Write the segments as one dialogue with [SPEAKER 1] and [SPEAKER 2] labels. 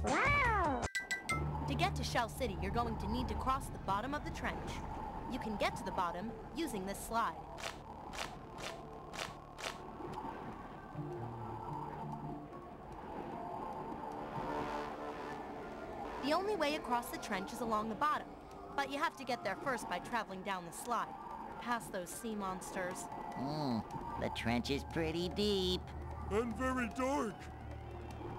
[SPEAKER 1] To get to Shell City, you're going to need to cross the bottom of the trench. You can get to the bottom using this slide. The only way across the trench is along the bottom, but you have to get there first by traveling down the slide, past those sea monsters.
[SPEAKER 2] The trench is pretty deep.
[SPEAKER 3] And very dark.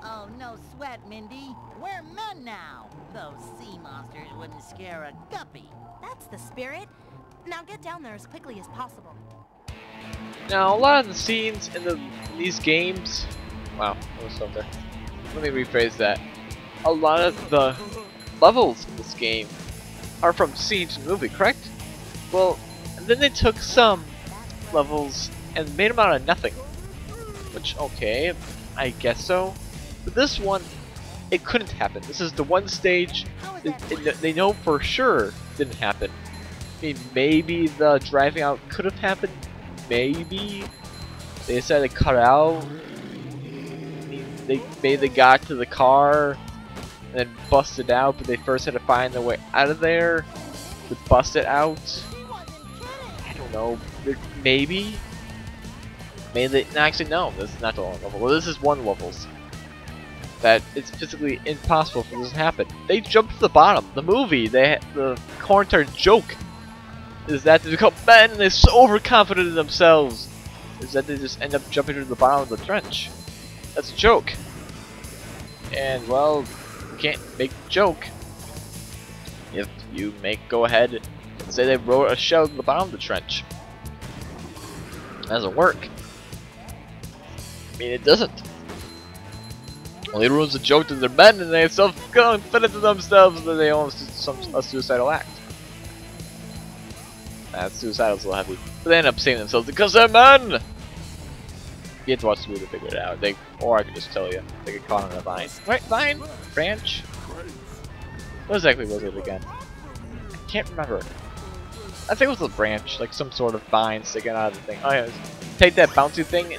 [SPEAKER 2] Oh, no sweat, Mindy. We're men now. Those sea monsters wouldn't scare a guppy.
[SPEAKER 1] That's the spirit. Now get down there as quickly as possible.
[SPEAKER 4] Now, a lot of the scenes in these games... Wow, I was up there. Let me rephrase that. A lot of the levels in this game are from scenes in the movie, correct? Well, and then they took some levels and made them out of nothing. Which, okay, I guess so. But this one, it couldn't happen. This is the one stage they know for sure didn't happen. I mean, maybe the driving out could have happened. Maybe they decided to cut out. I mean, they got to the car and then busted out, but they first had to find their way out of there to bust it out. I don't know. Maybe. Maybe they, actually no. This is not the only level. Well, this is one of the levels that it's physically impossible for this to happen. They jumped to the bottom. The movie, the whole entire joke is that they become men and they're so overconfident in themselves is that they just end up jumping to the bottom of the trench. That's a joke. And well, you can't make a joke if you go ahead and say they wrote a shell to the bottom of the trench. It doesn't work. I mean, it doesn't. Well, it ruins the joke that they're men and they have self-confidence in themselves that they almost do a suicidal act. That's suicidal's a little heavy. But they end up saving themselves because they're men! You have to watch the movie to figure it out. Or I can just tell you. They get caught on a vine. Right, vine? Branch? What exactly was it again? I can't remember. I think it was a branch, like some sort of vine sticking out of the thing. Oh yeah, take that bouncy thing.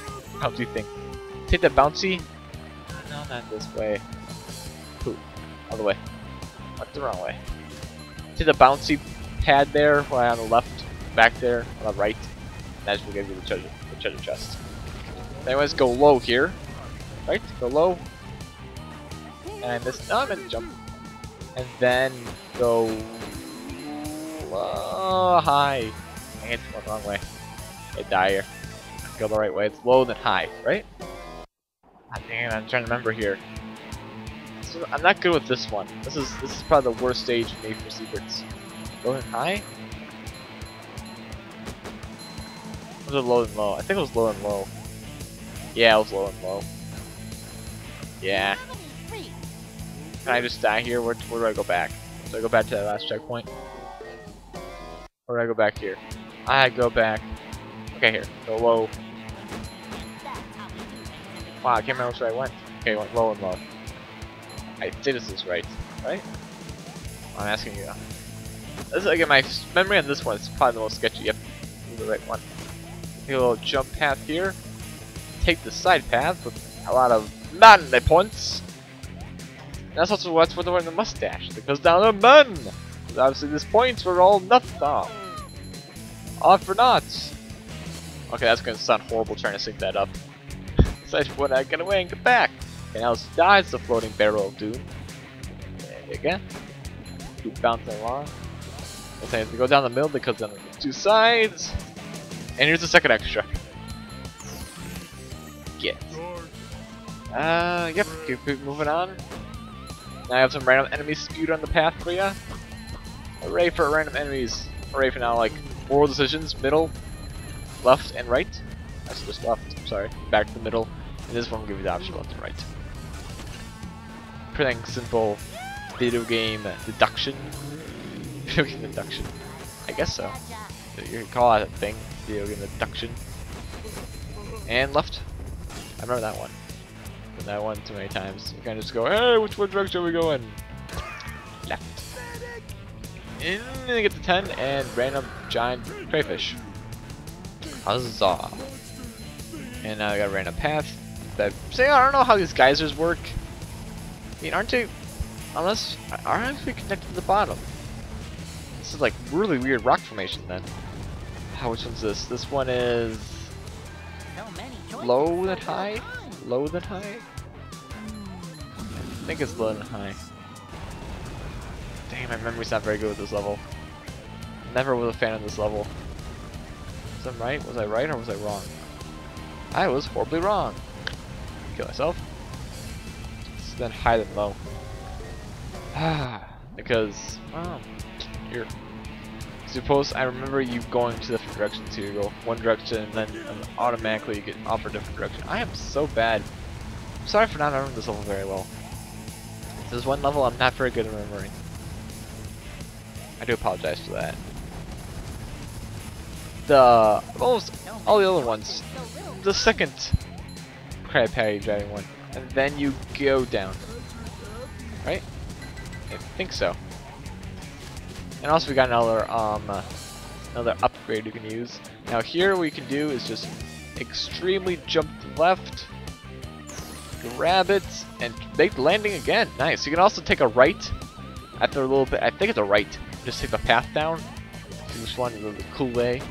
[SPEAKER 4] Take that bouncy. No, not this way. Ooh, other way. Went the wrong way. Take the bouncy pad there, right on the left, back there, on the right. That's what will give you the treasure chest. Anyways, go low here. Right? Go low. And I missed. No, I meant to jump. And then go high. Dang it, went the wrong way. I die here. Go the right way. It's low then high, right? Ah, dang it, I'm trying to remember here. So I'm not good with this one. This is probably the worst stage for me for secrets. Low and high? Was it low and low? I think it was low and low. Yeah, it was low and low. Yeah. Can I just die here? Where do I go back? Do I go back to that last checkpoint? Or do I go back here? I go back. Okay, here. Go low. Wow, I can't remember which way I went. Okay, I went low and low. I think this is right. Right? I'm asking you now. This, again, my memory on this one is probably the most sketchy. Yep, the right one. Take a little jump path here. Take the side path with a lot of man points. And that's also what's for the wearing the mustache. It goes down to men. Because obviously these points were all nothing. All for naught. Okay, that's gonna sound horrible trying to sync that up. So I just wanna get away and get back. And now dies the floating barrel of doom. There you go. Keep bouncing along. Okay, we go down the middle because then there's two sides. And here's the second extra. Get. Yep, keep moving on. Now I have some random enemies spewed on the path for ya. Hooray for random enemies. Hooray for now, like, moral decisions, middle, left, and right. That's just left, I'm sorry. Back to the middle. And this one will give you the option left and right. Pretty simple video game deduction. Video game deduction. I guess so. You can call that a thing. Video game deduction. And left. I remember that one. Done that one too many times. You kind of just go, hey, which direction are we going? Left. And then you get to 10 and random giant crayfish. Huzzah. And now I got a random path. That, say, I don't know how these geysers work. I mean, aren't they? Aren't we connected to the bottom? This is like really weird rock formation then. Which one's this? This one is
[SPEAKER 2] So many choices,
[SPEAKER 4] low than
[SPEAKER 2] so
[SPEAKER 4] high?
[SPEAKER 2] little time.
[SPEAKER 4] Low than high? I think it's low than high. Dang, my memory's not very good with this level. Never was a fan of this level. Was I right? Was I right or was I wrong? I was horribly wrong. Kill myself. It's then high than low. Because, you're supposed. I remember you going to different directions here. You go one direction and then automatically you get off a different direction. I am so bad. I'm sorry for not remembering this level very well. This is one level I'm not very good at remembering. I do apologize for that. Almost all the other ones. The second Krabby Patty driving one, and then you go down. Right? I think so. And also we got another upgrade you can use. Now here what you can do is just extremely jump left, grab it, and make the landing again. Nice. You can also take a right after a little bit. I think it's a right. Just take the path down. If you just want to go the cool way,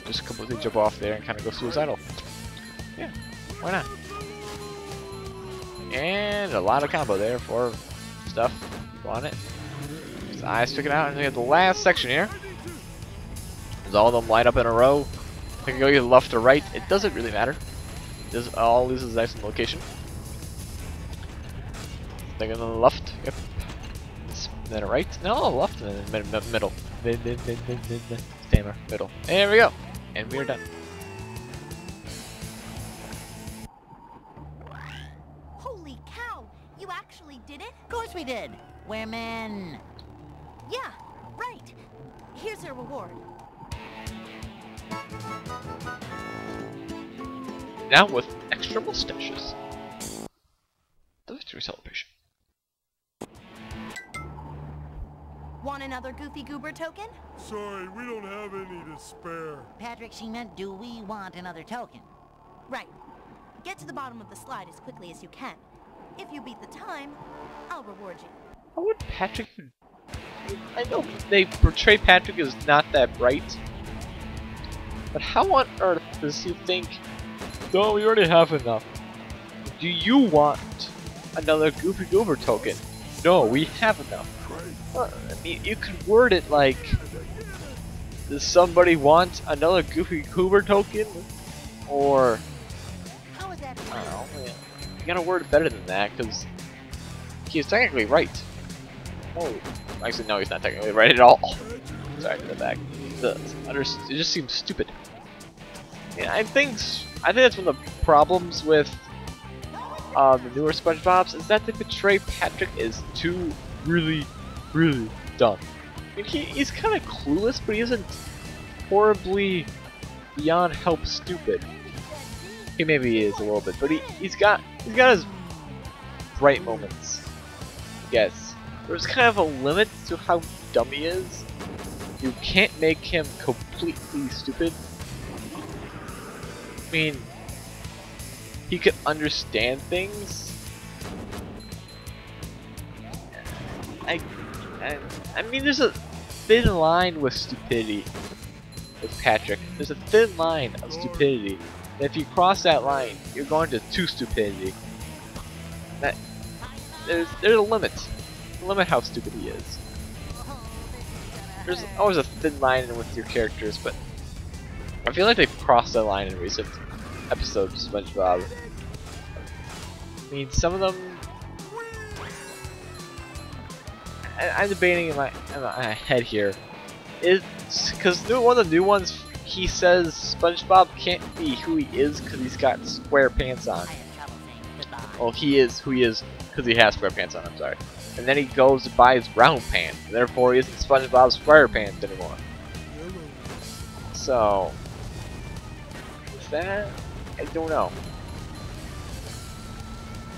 [SPEAKER 4] just completely jump off there and kind of go suicidal. Yeah, why not? And a lot of combo there for stuff. You want it? His eyes sticking out, and we have the last section here. There's all of them lined up in a row. I can go either left or right. It doesn't really matter. This all this is nice in location. Then on the left. Yep. Then a right. No, left and then middle. Stammer. Middle. There we go. And we're done.
[SPEAKER 1] Holy cow! You actually did it?
[SPEAKER 2] Of course we did. We're men.
[SPEAKER 1] Yeah, right. Here's your reward.
[SPEAKER 4] Now with extra mustaches. The victory celebration.
[SPEAKER 1] Want another Goofy Goober token?
[SPEAKER 3] Sorry, we don't have any to spare.
[SPEAKER 2] Patrick, she meant, do we want another token?
[SPEAKER 1] Right. Get to the bottom of the slide as quickly as you can. If you beat the time, I'll reward you.
[SPEAKER 4] How would Patrick... I know they portray Patrick as not that bright. But how on earth does he think, no, we already have enough. Do you want another Goofy Goober token? No, we have enough. I mean, you could word it like, does somebody want another Goofy Goober token? Or,
[SPEAKER 2] How is that?
[SPEAKER 4] I don't know, you gotta word it better than that, because he's technically right. Oh, actually no, he's not technically right at all. Sorry, to the back. It just seems stupid. Yeah, I think that's one of the problems with the newer SpongeBob's is that they portray Patrick as too really dumb. I mean, he's kind of clueless, but he isn't horribly beyond help stupid. He maybe is a little bit, but he's got his bright moments. Yes, there's kind of a limit to how dumb he is. You can't make him completely stupid. I mean, he could understand things. I mean, there's a thin line with stupidity with Patrick. There's a thin line of stupidity. And if you cross that line, you're going to too stupidity. There's a limit. Limit how stupid he is. There's always a thin line with your characters, but I feel like they've crossed that line in recent episodes of SpongeBob. I mean, some of them. I'm debating in my head here. Is because one of the new ones, he says SpongeBob can't be who he is because he's got square pants on.
[SPEAKER 2] I have trouble saying goodbye.
[SPEAKER 4] Well, he is who he is because he has square pants on. I'm sorry. And then he goes to buy his round pants, and therefore he isn't SpongeBob Squarepants anymore. So, is that? I don't know.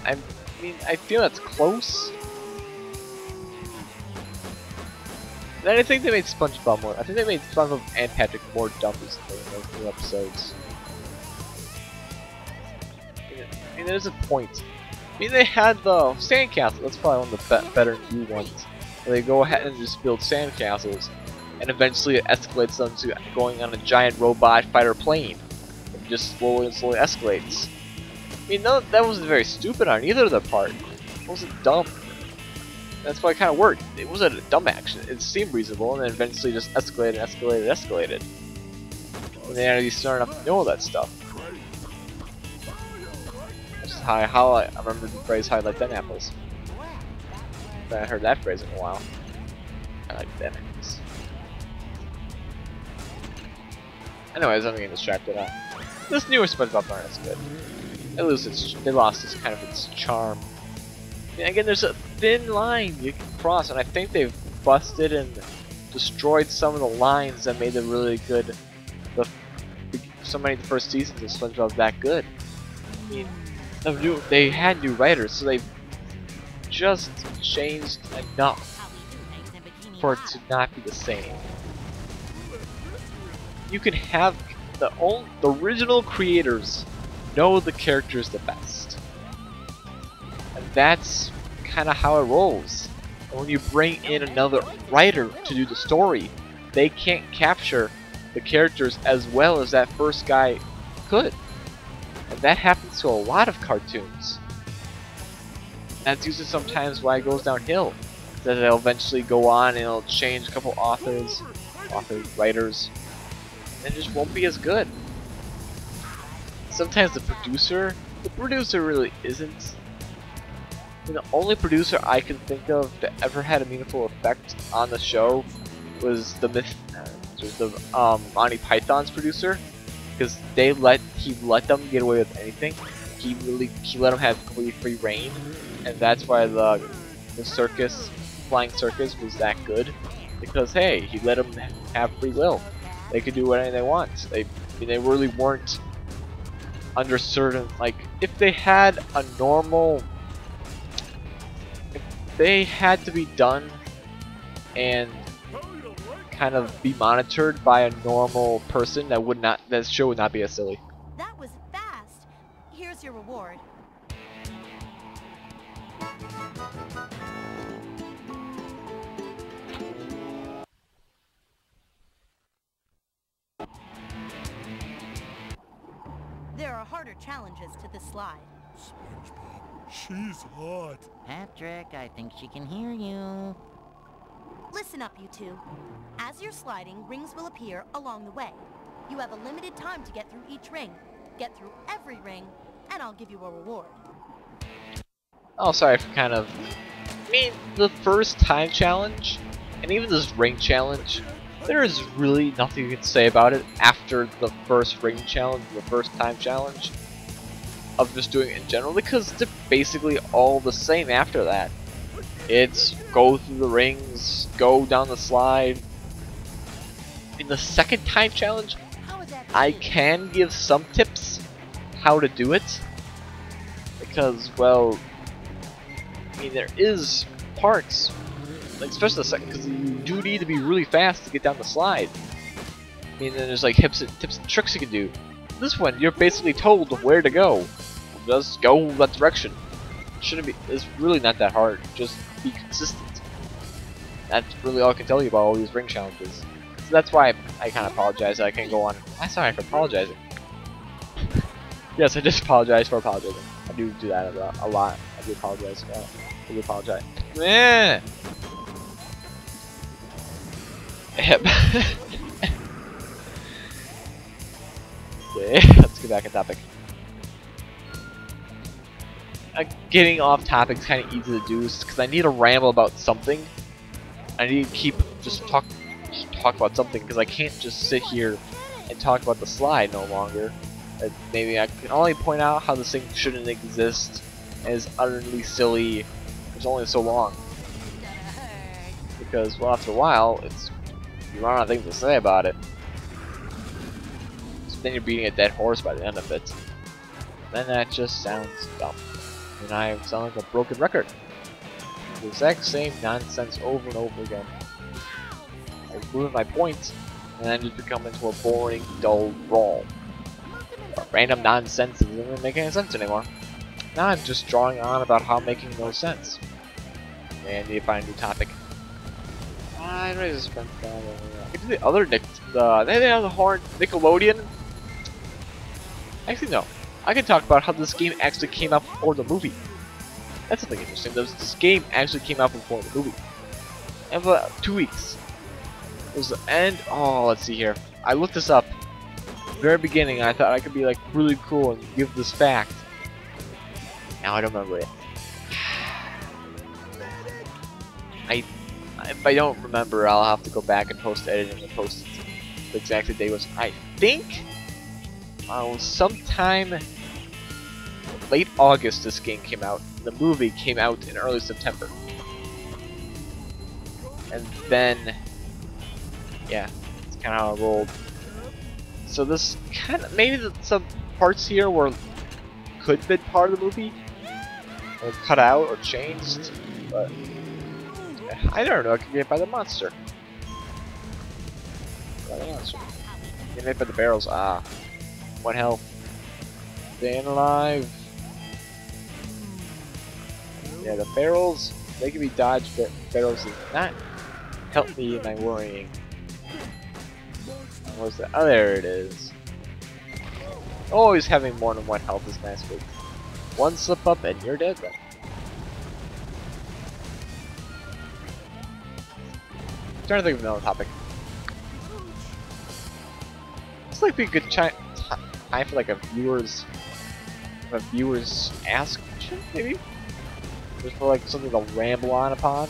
[SPEAKER 4] I mean, I feel that's close. Then I think they made SpongeBob more. I think they made SpongeBob and Patrick more dumb recently in those new episodes. I mean, there's a point. I mean, they had the sandcastle. That's probably one of the better new ones. Where they go ahead and just build sandcastles, and eventually it escalates them to going on a giant robot fighter plane. It just slowly and slowly escalates. I mean, no, that wasn't very stupid on either of their part. It wasn't dumb. That's why it kind of worked. It wasn't a dumb action. It seemed reasonable, and then eventually just escalated, escalated, escalated. And they actually started enough to know that stuff. That's how I remember the phrase "how I like them apples." I haven't heard that phrase in a while. I like them apples. Anyways, I'm getting distracted. This newer SpongeBob aren't as good. At least they lost its kind of its charm. And again, there's a thin line you can cross, and I think they've busted and destroyed some of the lines that made them really good. So many of the first seasons of SpongeBob that good. I mean, they had new writers, so they've just changed enough for it to not be the same. You can have the original creators know the characters the best. And that's kind of how it rolls. And when you bring in another writer to do the story, they can't capture the characters as well as that first guy could. And that happens to a lot of cartoons. That's usually sometimes why it goes downhill. That they'll eventually go on and it'll change a couple writers, and it just won't be as good. Sometimes the producer really isn't. I mean, the only producer I can think of that ever had a meaningful effect on the show was the Monty Python's producer, because he let them get away with anything. He let them have complete free reign, and that's why the flying circus was that good, because hey, he let them have free will. They could do whatever they want. They really weren't under certain, like, if they had a normal, if they had to be done and kind of be monitored by a normal person, that show would not be as silly.
[SPEAKER 1] That was fast. Here's your reward. There are harder challenges to this slide.
[SPEAKER 3] SpongeBob, she's hot.
[SPEAKER 2] Patrick, I think she can hear you.
[SPEAKER 1] Listen up, you two. As you're sliding, rings will appear along the way. You have a limited time to get through each ring. Get through every ring, and I'll give you a reward.
[SPEAKER 4] Oh, sorry for kind of... I mean, the first time challenge, and even this ring challenge, there is really nothing you can say about it after the first ring challenge, the first time challenge, of just doing it in general, because they're basically all the same after that. It's go through the rings, go down the slide. In the second time challenge, I can give some tips how to do it, because, well, I mean, there is parts, like especially the second, because you do need to be really fast to get down the slide. I mean, then there's like tips and tricks you can do. This one, you're basically told where to go. Just go that direction. It's really not that hard. Just be consistent. That's really all I can tell you about all these ring challenges. So that's why I kind of apologize that I can't go on. I'm sorry for apologizing. Yes, I just apologize for apologizing. I do that a lot. I do apologize for that. I do apologize. Yeah. Okay, let's get back on topic. Getting off topic is kind of easy to do because I need to ramble about something. I need to keep just talk about something because I can't just sit here and talk about the slide no longer. Maybe I can only point out how this thing shouldn't exist and is utterly silly. It's only so long because, well, after a while, you run out of things to say about it. So then you're beating a dead horse by the end of it. Then that just sounds dumb. And I sound like a broken record. The exact same nonsense over and over again. I prove my point, and then just become into a boring, dull brawl. But random nonsense doesn't make any sense anymore. Now I'm just drawing on about how I'm making no sense. And need to find a new topic. I'm ready to spend time. I can do the other they have the horn Nickelodeon. Actually, no. I can talk about how this game actually came out before the movie. That's something interesting. This game actually came out before the movie. And for 2 weeks. It was the end. Oh, let's see here. I looked this up. Very beginning, I thought I could be like really cool and give this fact. Now I don't remember it. If I don't remember, I'll have to go back and post editing and post it. The exact date was, I think, sometime late August. This game came out. The movie came out in early September, and then, yeah, that's kind of how I rolled. So this kind of maybe some parts here could have been part of the movie, or cut out or changed, but I don't know. It could be made by the monster. Get made by the barrels. Ah, 1 health. Staying alive. Yeah, the barrels, they can be dodged, but barrels do not help me in my worrying. Where's the? Oh, there it is. Always having more than 1 health is nice, but 1 slip up and you're dead then. I'm trying to think of another topic. It's like be a good time for like a viewers ask question, maybe? Just for like something to ramble on upon.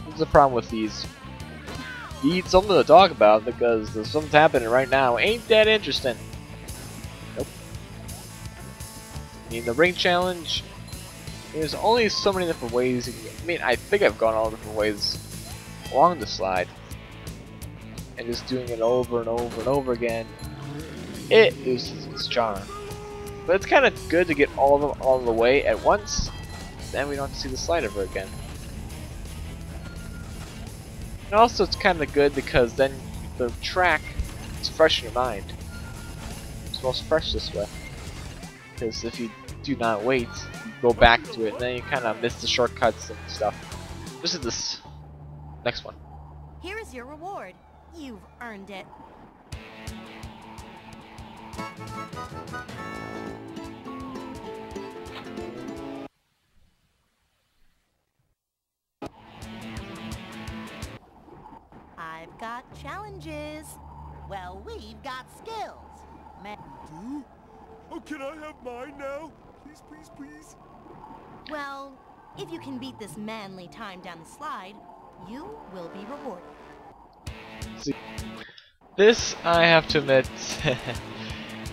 [SPEAKER 4] What's the problem with these? You need something to talk about because there's something happening right now. Ain't that interesting? Nope. I mean, the ring challenge. There's only so many different ways. I mean, I think I've gone all different ways along the slide, and just doing it over and over and over again, it loses its charm. But it's kind of good to get all of them all the way at once. Then we don't have to see the slide ever again. And also, it's kind of good because then the track is fresh in your mind. It's most fresh this way. Because if you do not wait, you go back to it, and then you kind of miss the shortcuts and stuff. This is this next one.
[SPEAKER 1] Here is your reward. You've earned it. I've got challenges.
[SPEAKER 2] Well, we've got skills.
[SPEAKER 3] Do? Oh, can I have mine now? Please, please, please.
[SPEAKER 1] Well, if you can beat this manly time down the slide, you will be rewarded.
[SPEAKER 4] See, this, I have to admit,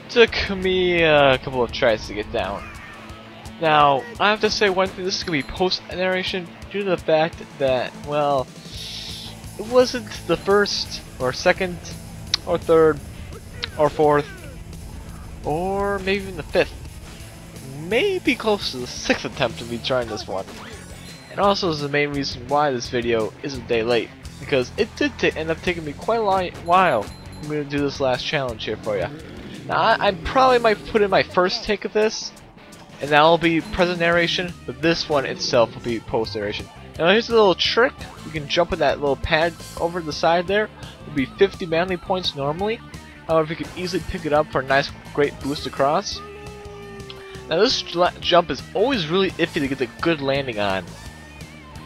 [SPEAKER 4] took me a couple of tries to get down. Now, I have to say one thing, this is going to be post-narration due to the fact that, well, it wasn't the first, or second, or third, or fourth, or maybe even the 5th. Maybe close to the 6th attempt to be trying this one. And also is the main reason why this video is a day late, because it did end up taking me quite a while for me to do this last challenge here for you. Now I probably might put in my first take of this, and that'll be present narration, but this one itself will be post narration. Now here's a little trick. You can jump in that little pad over the side there. It'll be 50 manly points normally. However, you can easily pick it up for a nice, great boost across. Now this jump is always really iffy to get the good landing on.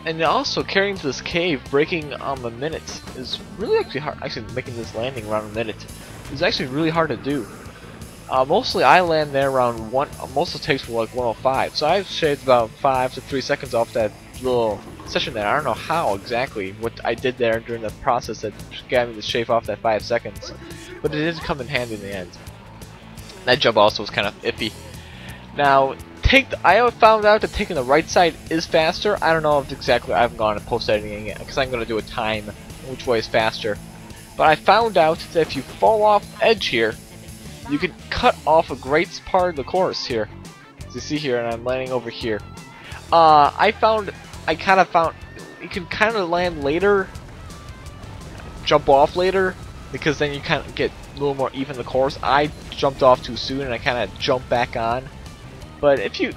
[SPEAKER 4] And also carrying to this cave, breaking a minute is really actually hard. Actually, making this landing around a minute is actually really hard to do. Mostly I land there around most of it takes like 105. So I've shaved about 5 to 3 seconds off that little session there. I don't know how exactly what I did there during the process that got me to shave off that 5 seconds, but it did come in handy in the end. That jump also was kind of iffy. Now, I found out that taking the right side is faster. I don't know if exactly I haven't gone to post editing it because I'm going to do a time which way is faster. But I found out that if you fall off edge here, you can cut off a great part of the course here. As you see here, and I'm landing over here. I kind of found you can kind of land later, jump off later, because then you kind of get little more even the course. I jumped off too soon and I kind of jumped back on. But if you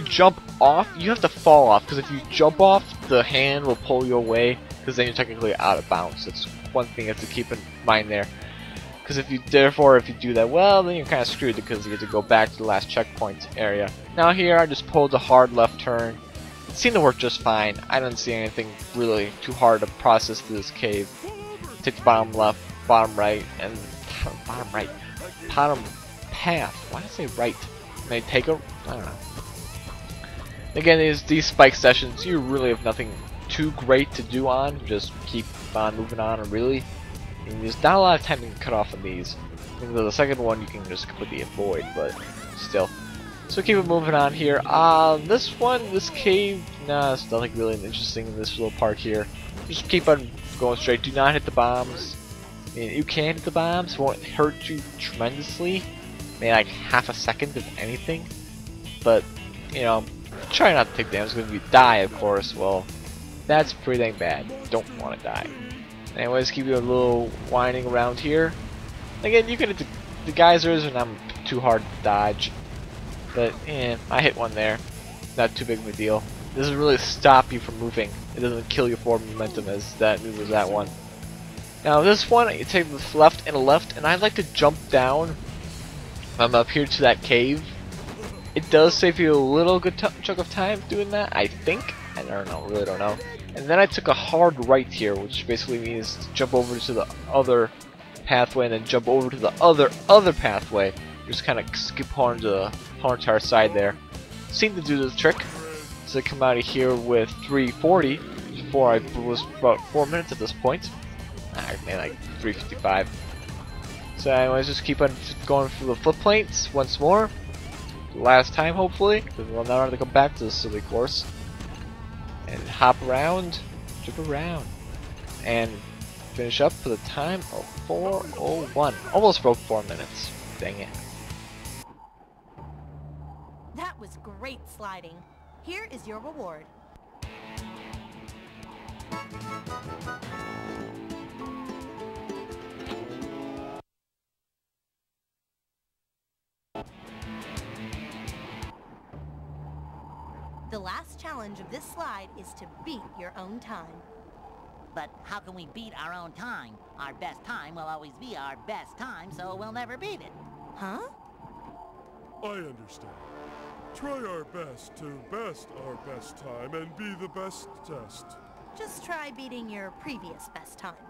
[SPEAKER 4] jump off, you have to fall off, because if you jump off, the hand will pull you away, because then you're technically out of bounds. That's one thing you have to keep in mind there. Because if you do that well, then you're kind of screwed, because you get to go back to the last checkpoint area. Now here, I just pulled a hard left turn. It seemed to work just fine. I didn't see anything really too hard to process through this cave. Take the bottom left, bottom right, and bottom path. Why did I say right? May take a, I don't know. Again, these spike sessions, you really have nothing too great to do on. Just keep on moving on, and really, I mean, there's not a lot of time to cut off on these. Even though the second one you can just completely avoid, but still. So keep it moving on here. This cave, nah, it's nothing really interesting in this little part here. Just keep on going straight. Do not hit the bombs. I mean, you can hit the bombs. It won't hurt you tremendously. Maybe like half a second, if anything. But, you know, try not to take damage. Because if you die, of course, well, that's pretty dang bad. Don't want to die. Anyways, keep you a little winding around here. Again, you can hit the geysers, and I'm too hard to dodge. But, I hit one there. Not too big of a deal. It doesn't really stop you from moving. It doesn't kill your forward momentum as that one. Now this one, you take the left and a left, and I like to jump down. I'm up here to that cave. It does save you a little good chunk of time doing that, I think. I don't know, really don't know. And then I took a hard right here, which basically means to jump over to the other pathway and then jump over to the other pathway. Just kind of skip on to the whole entire side there. Seemed to do the trick. So I come out of here with 340 before I was about 4 minutes at this point. I made like 355. So anyways, just keep on going through the foot plates once more. Last time, hopefully, because we'll now have to come back to this silly course. And hop around, jump around, and finish up for the time of 4:01. Almost broke 4 minutes. Dang it.
[SPEAKER 1] That was great sliding. Here is your reward. The last challenge of this slide is to beat your own time.
[SPEAKER 2] But how can we beat our own time? Our best time will always be our best time, so we'll never beat it.
[SPEAKER 1] Huh?
[SPEAKER 3] I understand. Try our best to best our best time and be the best test.
[SPEAKER 1] Just try beating your previous best time.